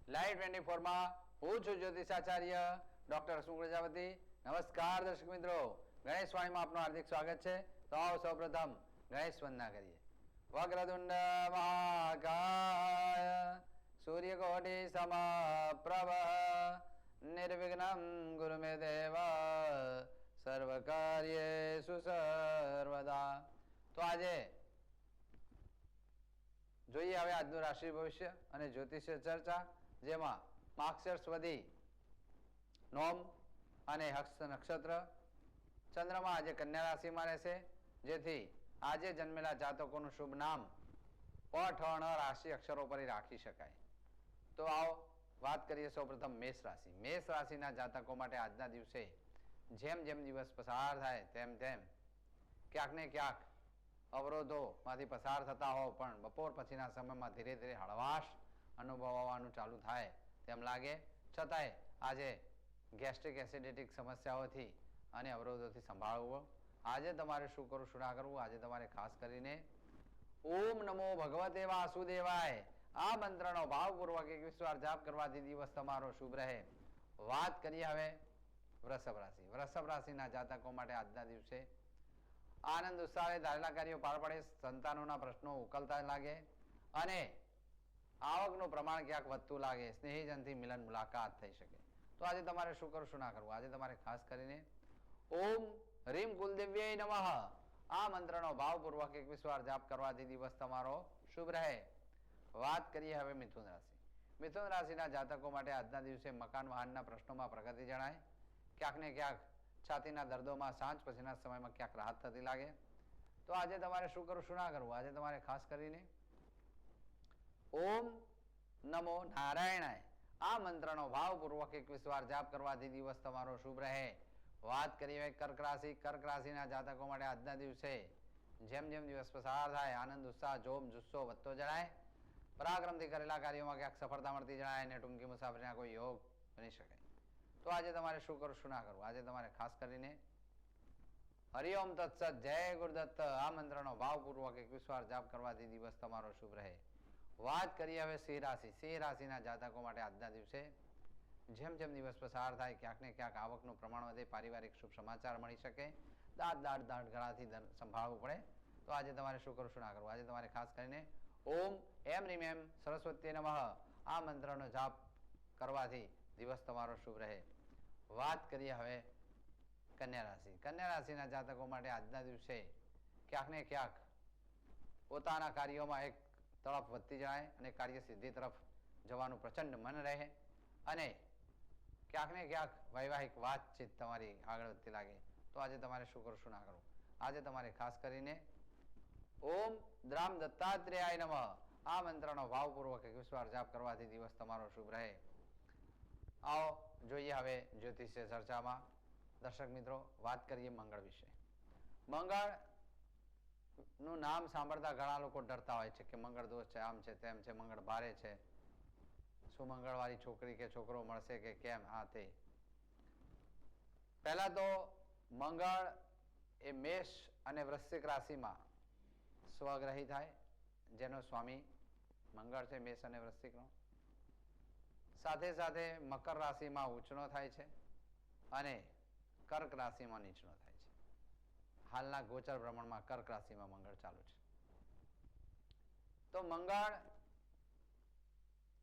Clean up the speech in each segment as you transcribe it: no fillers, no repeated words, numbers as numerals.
Live 24 માં હું છું જ્યોતિષાચાર્ય ડોક્ટર હસમુખ પ્રજાપતિ. નમસ્કાર દર્શક મિત્રો, ગણેશ વાણીમાં આપનું હાર્દિક સ્વાગત છે. તો આવો સૌપ્રથમ ગણેશ વંદના કરીએ. વક્રતુંડ મહાકાય સૂર્યકોટિ સમપ્રભ નિર્વિઘ્નમ ગુરુ મે દેવ સર્વ કાર્યેષુ સર્વદા. તો આજે જોઈએ હવે આજનું રાશિ ભવિષ્ય અને જ્યોતિષ ચર્ચા, જેમાં માગશર સ્વધી નોમ અને હસ્ત નક્ષત્ર. ચંદ્રમા આજે કન્યા રાશિમાં રહેશે, જેથી આજે જન્મેલા જાતકોનું શુભ નામ પઠ અણ રાશિ અક્ષરો પર રાખી શકાય. તો આવો વાત કરીએ સૌપ્રથમ મેષ રાશિ. મેષ રાશિના જાતકો માટે આજના દિવસે જેમ જેમ દિવસ પસાર થાય તેમ તેમ ક્યાંક ને ક્યાંક અવરોધોમાંથી પસાર થતા હોવ, પણ બપોર પછીના સમયમાં ધીરે ધીરે હળવાશ અનુભવવાનું ચાલુ થાય તેમ લાગે. છતાંય આજે ગેસ્ટ્રિક એસિડિટિક સમસ્યાઓથી અને અવરોધોથી સંભાળવું. આજે તમારે શું કરવું, શું ના કરવું, આજે તમારે ખાસ કરીને ઓમ નમો ભગવતે વાસુદેવાય આ મંત્રનો ભાવપૂર્વક 21 વાર જાપ કરવાથી દિવસ તમારો શુભ રહે. વાત કરીએ હવે વૃષભ રાશિ. વૃષભ રાશિના જાતકો માટે આજના દિવસે આનંદ ઉત્સાહે ધારેલા કાર્યો પાર પડે, સંતાનોના પ્રશ્નો ઉકલતા લાગે અને આવકનું પ્રમાણ ક્યાંક વધતું લાગે. સ્નેહીજનથી મિલન મુલાકાત થઈ શકે. તો આજે તમારે શું કરવું, શું ના કરવું, આજે તમારે ખાસ કરીને ઓમ રીમ કુલદેવ્ય નમઃ આ મંત્રનો ભાવપૂર્વક 21 વાર જાપ કરવાથી દિવસ તમારો શુભ રહે. વાત કરીએ હવે મિથુન રાશિ. મિથુન રાશિના જાતકો માટે આજના દિવસે મકાન વાહનના પ્રશ્નોમાં પ્રગતિ જણાય. ક્યાંક ને ક્યાંક છાતીના દર્દોમાં સાંજ પછીના સમયમાં ક્યાંક રાહત થતી લાગે. તો આજે તમારે શું કરવું, શું ના કરવું, આજે તમારે ખાસ કરીને ઓમ નમો નારાયણાય આ મંત્રનો ભાવપૂર્વક 21 વાર જાપ કરવાથી દિવસ તમારો શુભ રહે. વાત કરીએ કર્ક રાશિ. કર્ક રાશિના જાતકો માટે આજના દિવસે જેમ જેમ દિવસ પસાર થાય આનંદ ઉત્સાહ જોમ જુસ્સો વધતો જણાય. પરાક્રમથી કરેલા કાર્યોમાં ક્યાંક સફળતા મળતી જણાય અને ટૂંકી મુસાફરીના કોઈ યોગ બની શકે. તો આજે તમારે શું કરવું, શું ના કરવું, આજે તમારે ખાસ કરીને હરિઓમ તત્સત જય ગુરુદત્ત આ મંત્રનો ભાવપૂર્વક 21 વાર જાપ કરવાથી દિવસ તમારો શુભ રહે. વાત કરીએ હવે સિંહ રાશિ. સિંહ રાશિના જાતકો માટે આજના દિવસે જેમ જેમ દિવસ પસાર થાય ક્યાંક ને ક્યાંક આવકનું પ્રમાણ વધે, પારિવારિક શુભ સમાચાર મળી શકે, દાંત ગળાથી સંભાળવું પડે. તો આજે તમારે શું કરવું, શું ના કરવું, આજે તમારે ખાસ કરીને ઓમ એમ રીમ એમ સરસ્વતી નમઃ આ મંત્રનો જાપ કરવાથી દિવસ તમારો શુભ રહે. વાત કરીએ હવે કન્યા રાશિ. કન્યા રાશિના જાતકો માટે આજના દિવસે ક્યાંક ને ક્યાંક પોતાના કાર્યોમાં એક તરફ વધતી જાય અને કાર્ય સિદ્ધિ તરફ જવાનું પ્રચંડ મન રહે અને ક્યાંક ને ક્યાંક વૈવાહિક વાતચીત તમારી આગળ વધતી લાગે. તો આજે તમારે શું કરવું, શું ના કરવું, આજે તમારે ખાસ કરીને ઓમ દ્રામ દત્તાત્રેયાય નમઃ આ મંત્રનો ભાવપૂર્વક 21 વાર જાપ કરવાથી દિવસ તમારો શુભ રહે. આવો જોઈએ હવે જ્યોતિષ ચર્ચામાં. દર્શક મિત્રો, વાત કરીએ મંગળ વિશે. મંગળ નું નામ સાંભળતા ઘણા લોકો ડરતા હોય છે કે મંગળ દોષ છે, આમ છે, તેમ છે, મંગળ ભારે છે, શું મંગળવાળી છોકરી કે છોકરો મળશે કે કેમ, આ તે. પહેલા તો મંગળ એ મેષ અને વૃશ્ચિક રાશિમાં સ્વગ્રહી થાય, જેનો સ્વામી મંગળ છે મેષ અને વૃશ્ચિકનો. સાથે સાથે મકર રાશિમાં ઉચનો થાય છે અને કર્ક રાશિમાં નીચનો થાય છે. હાલના ગોચર ભ્રમણમાં કર્ક રાશિમાં મંગળ ચાલુ છે. તો મંગળ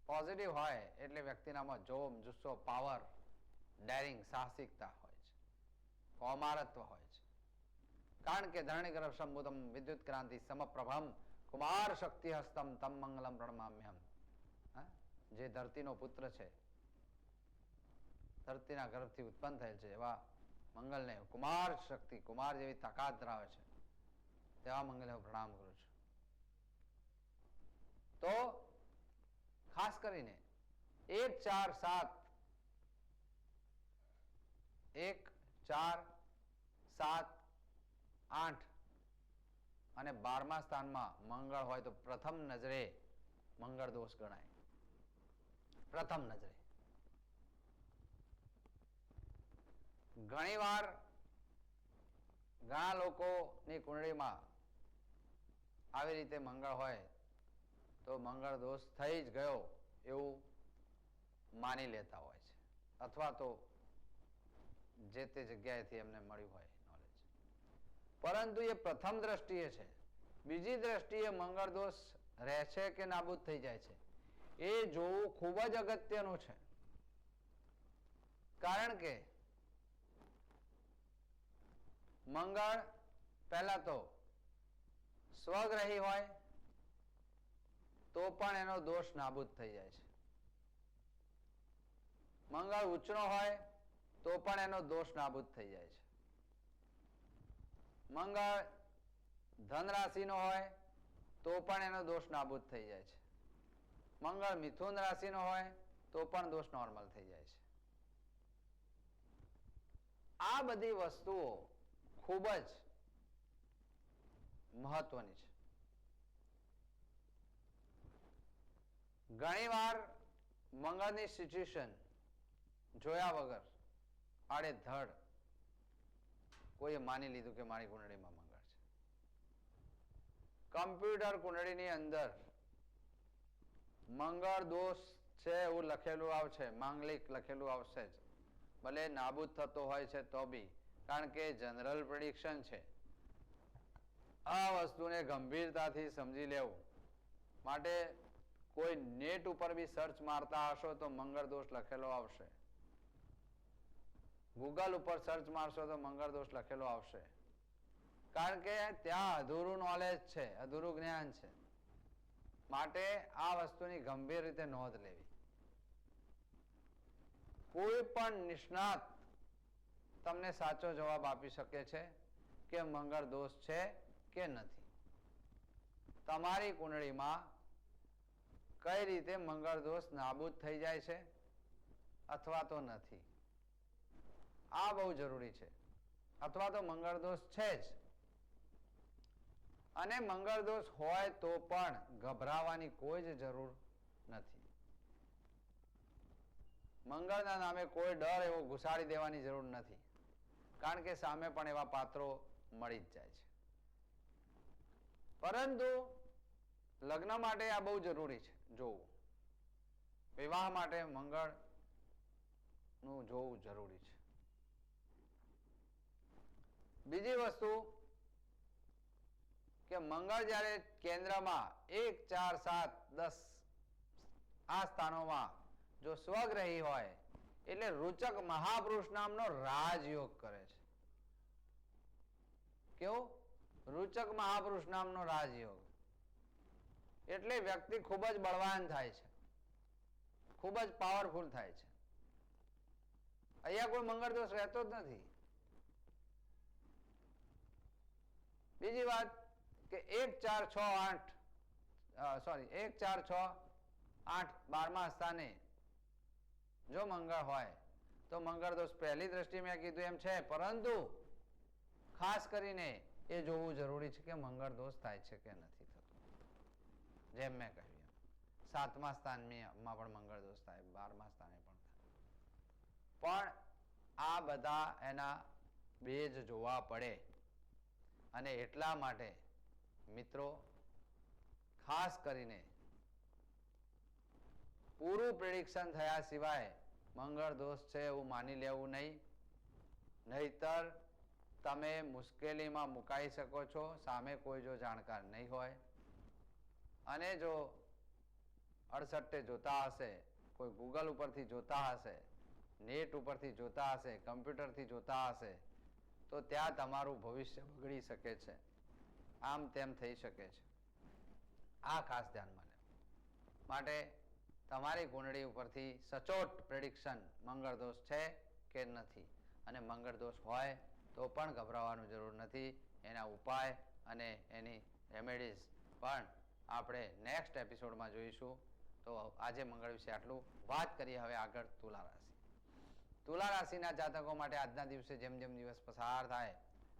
પોઝિટિવ હોય એટલે વ્યક્તિનામાં જોમ જુસ્સો, પાવર, ડેરિંગ, સાહસિકતા હોય છે, કૌમારત્વ હોય છે. કારણ કે ધરણી ગર્ભ સંભૂતમ વિદ્યુત ક્રાંતિ સમપ્રભમ કુમાર શક્તિ હસ્તમ તમ મંગલમ પ્રણમામ્યહમ. જે ધરતીનો પુત્ર છે, ધરતીના ગર્ભથી ઉત્પન્ન થયેલ છે એવા મંગલને કુમાર શક્તિ, કુમાર જેવી તાકાત ધરાવે છે તેવા મંગલને હું પ્રણામ કરું છું. તો ખાસ કરીને 1, 4, 7 1, 4, 7, 8 અને 12મા સ્થાનમાં મંગળ હોય તો પ્રથમ નજરે મંગળ દોષ ગણાય. પ્રથમ નજરે ઘણીવાર ઘણા લોકોની કુંડળીમાં આવી રીતે મંગળ હોય તો મંગળ દોષ થઈ જ ગયો એવું માની લેતા હોય છે, અથવા તો જે તે જગ્યાએથી એમને મળ્યું હોય નોલેજ. પરંતુ એ પ્રથમ દ્રષ્ટિએ છે. બીજી દ્રષ્ટિએ મંગળ દોષ રહેશે કે નાબૂદ થઈ જાય છે એ જોવું ખૂબ જ અગત્યનું છે. કારણ કે મંગળ પહેલા તો સ્વગ્રહી હોય તો પણ એનો દોષ નાબૂદ થઈ જાય છે. મંગળ ઉચ્ચનો હોય તો પણ એનો દોષ નાબૂદ થઈ જાય છે. મંગળ ધન રાશિનો હોય તો પણ એનો દોષ નાબૂદ થઈ જાય છે. મંગળ મિથુન રાશિનો હોય તો પણ દોષ નોર્મલ થઈ જાય છે. આ બધી વસ્તુઓ ખૂબ જ મહત્વની છે. ઘણીવાર મંગળની સિચ્યુએશન જોયા વગર આડેધડ કોઈએ માની લીધું કે મારી કુંડળીમાં મંગળ છે. કમ્પ્યુટર કુંડળીની અંદર મંગળ દોષ છે એવું લખેલું આવશે, માંગલિક લખેલું આવશે જ, ભલે નાબૂદ થતો હોય છે તો બી, કારણ કે જનરલ પ્રેડિક્શન છે. આ વસ્તુને ગંભીરતાથી સમજી લેવું માટે કોઈ નેટ ઉપર બી સર્ચ મારતા હશો તો મંગળ દોષ લખેલો આવશે. ગૂગલ ઉપર સર્ચ મારશો તો મંગળ દોષ લખેલો આવશે. કારણ કે ત્યાં અધૂરું નોલેજ છે, અધૂરું જ્ઞાન છે. માટે આ વસ્તુની ગંભીર રીતે નોંધ લેવી. કોઈ પણ નિષ્ણાત તમને સાચો જવાબ આપી શકે છે કે મંગળ દોષ છે કે નથી. તમારી કુંડળીમાં કઈ રીતે મંગળ દોષ નાબૂદ થઈ જાય છે અથવા તો નથી, આ બહુ જરૂરી છે. અથવા તો મંગળ દોષ છે જ, અને મંગળ દોષ હોય તો પણ ગભરાવાની કોઈ જ જરૂર નથી. મંગળના નામે કોઈ ડર એવો ઘુસાડી દેવાની જરૂર નથી, કારણ કે સામે પણ એવા પાત્રો મળી જ જાય છે. પરંતુ લગ્ન માટે આ બહુ જરૂરી છે જોવું. વિવાહ માટે મંગળ નું જોવું જરૂરી છે. બીજી વસ્તુ કે મંગળ જ્યારે કેન્દ્રમાં 1, 4, 7, 10 આ સ્થાનોમાં જો સ્વગ્રહી હોય એટલે રૂચક મહાપુરુષ નામનો રાજયોગ કરે છે. કેવો? રૂચક મહાપુરુષ નામનો રાજયોગ. એટલે વ્યક્તિ ખૂબ જ બળવાન થાય છે, ખૂબ જ પાવરફુલ થાય છે. અહીંયા કોઈ મંગળ દોષ રહેતો જ નથી. બીજી વાત કે 1, 4, 6, 8 1, 4, 6, 8 12મા સ્થાને જો મંગળ હોય તો મંગળ દોષ પહેલી દ્રષ્ટિએ મેં કીધું એમ છે, પરંતુ ખાસ કરીને એ જોવું જરૂરી છે કે મંગળ દોષ થાય છે કે નથી થતો. જેમ મેં કહ્યું 7મા સ્થાનમાં પણ મંગળ દોષ થાય, 12મા સ્થાને પણ થાય. પણ આ બધા એના બેજ જોવા પડે, અને એટલા માટે મિત્રો ખાસ કરીને પૂરું પ્રેડિક્શન થયા સિવાય મંગળ દોષ છે એવું માની લેવું નહીં. નહીતર તમે મુશ્કેલીમાં મુકાઈ શકો છો, સામે કોઈ જો જાણકાર નહીં હોય. અને જો અડસટ્ટે જોતા હશે, કોઈ ગૂગલ ઉપરથી જોતા હશે, નેટ ઉપરથી જોતા હશે, કમ્પ્યુટરથી જોતા હશે, તો ત્યાં તમારું ભવિષ્ય બગડી શકે છે, આમ તેમ થઈ શકે છે. આ ખાસ ધ્યાનમાં લેવું. માટે તમારી કુંડળી ઉપરથી સચોટ પ્રેડિક્શન મંગળ દોષ છે કે નથી, અને મંગળ દોષ હોય તો પણ ગભરાવાની જરૂર નથી. એના ઉપાય અને એની રેમેડીઝ પણ આપણે નેક્સ્ટ એપિસોડમાં જોઈશું. તો આજે મંગળ વિશે આટલું. વાત કરીએ હવે આગળ તુલા રાશિ. તુલા રાશિના જાતકો માટે આજના દિવસે જેમ જેમ દિવસ પસાર થાય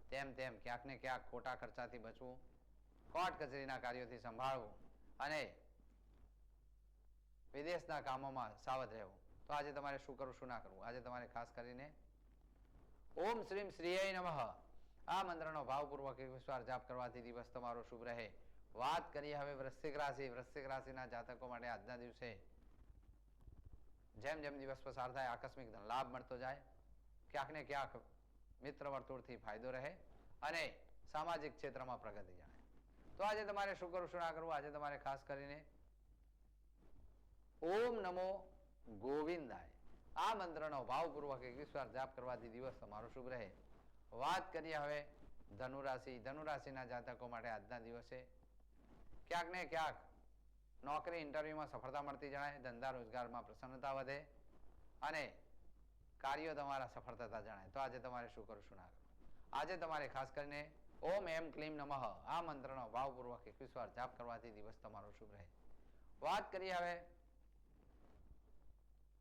તેમ તેમ ક્યાંક ને ક્યાંક ખોટા ખર્ચાથી બચવું, કોર્ટ કચેરીના કાર્યોથી સંભાળવું અને વિદેશના કામોમાં સાવધ રહેવું. તો આજે તમારે શું કરવું, શું ના કરવું? આજે તમારે ખાસ કરીને ઓમ શ્રીમ શ્રીય નમઃ આ મંત્રનો ભાવપૂર્વક 21 વાર જાપ કરવાથી દિવસ તમારો શુભ રહે. વાત કરીએ હવે વૃશ્ચિક રાશિ. વૃશ્ચિક રાશિના જાતકો માટે આજના દિવસે જેમ જેમ દિવસ પસાર થાય આકસ્મિક ધન લાભ મળતો જાય, ક્યાંક ને ક્યાંક મિત્ર વર્તુળથી ફાયદો રહે અને સામાજિક ક્ષેત્રમાં પ્રગતિ જણાય. તો આજે તમારે શું કરવું શું ના કરવું, આજે તમારે ખાસ કરીને ઓમ નમો ગોવિંદાય આ મંત્રનો ભાવપૂર્વક 21 વાર જાપ કરવાથી દિવસ તમારો શુભ રહે. વાત કરીએ હવે ધનુરાશિ. ધનુરાશિના જાતકો માટે આજના દિવસે ક્યાંક ને ક્યાંક નોકરી ઇન્ટરવ્યુમાં સફળતા મળતી જણાય, ધંધા રોજગારમાં પ્રસન્નતા વધે અને કાર્યો તમારા સફળ થતા જણાય. તો આજે તમારે શું કરવું શું ના કરવું, આજે તમારે ખાસ કરીને ઓમ એમ ક્લીમ નમઃ આ મંત્રનો ભાવપૂર્વક 21 વાર જાપ કરવાથી દિવસ તમારો શુભ રહે. વાત કરીએ હવે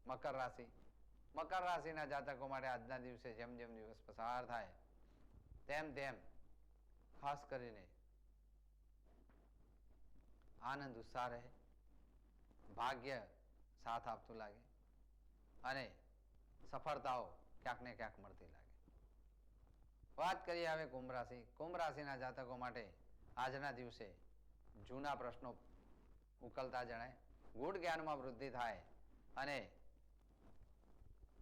મકર રાશિ. મકર રાશિના જાતકો માટે આજના દિવસે જેમ જેમ દિવસ પસાર થાય તેમ તેમ ખાસ કરીને આનંદ ઉત્સાહ રહે, ભાગ્ય સાથ આપતું લાગે અને સફળતાઓ ક્યાંક ને ક્યાંક મળતી લાગે. વાત કરીએ હવે કુંભ રાશિ. કુંભ રાશિના જાતકો માટે આજના દિવસે જૂના પ્રશ્નો ઉકલતા જણાય, ગૂઢ જ્ઞાનમાં વૃદ્ધિ થાય અને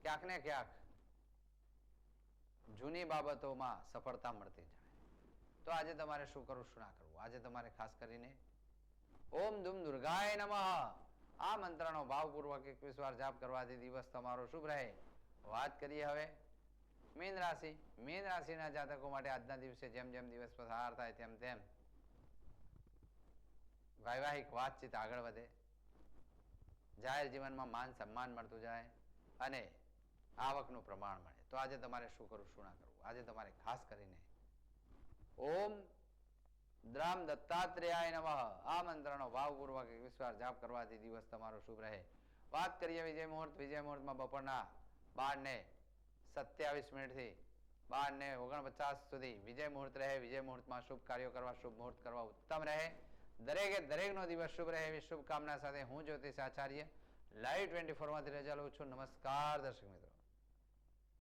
ક્યાંક ને ક્યાંક જૂની બાબતોમાં સફળતા મળતી જણાય. તો આજે તમારે શું કરવું શું ના કરવું, આજે તમારે ખાસ કરીને ઓમ ધૂમ દુર્ગાય નમઃ આ મંત્રનો ભાવપૂર્વક 21 વાર જાપ કરવાથી દિવસ તમારો શુભ રહે. વાત કરીએ હવે મીન રાશિ. મીન રાશિના જાતકો માટે આજના દિવસે જેમ જેમ દિવસ પસાર થાય તેમ તેમ વૈવાહિક વાતચીત આગળ વધે, જાહેર જીવનમાં માન સન્માન મળતું જાય અને આવકનું પ્રમાણ મળે. તો આજે તમારે શું કરવું શું ના કરવું, આજે તમારે ખાસ કરીને ઓમ દ્રામ દત્તાત્રેયાય નમઃ આ મંત્રનો ભાવપૂર્વક 21 વાર જાપ કરવાથી દિવસ તમારો શુભ રહે. વાત કરીએ વિજય મુહૂર્ત. વિજય મુહૂર્તમાં બપોરના 12:27 થી 12:49 સુધી વિજય મુહૂર્ત રહે. વિજય મુહૂર્તમાં શુભ કાર્યો કરવા, શુભ મુહૂર્ત કરવા ઉત્તમ રહે. દરેકે દરેકનો દિવસ શુભ રહે એવી શુભકામના સાથે હું જ્યોતિષ આચાર્ય લાઈવ 24 માંથી રજા લઉં છું. નમસ્કાર દર્શક મિત્રો.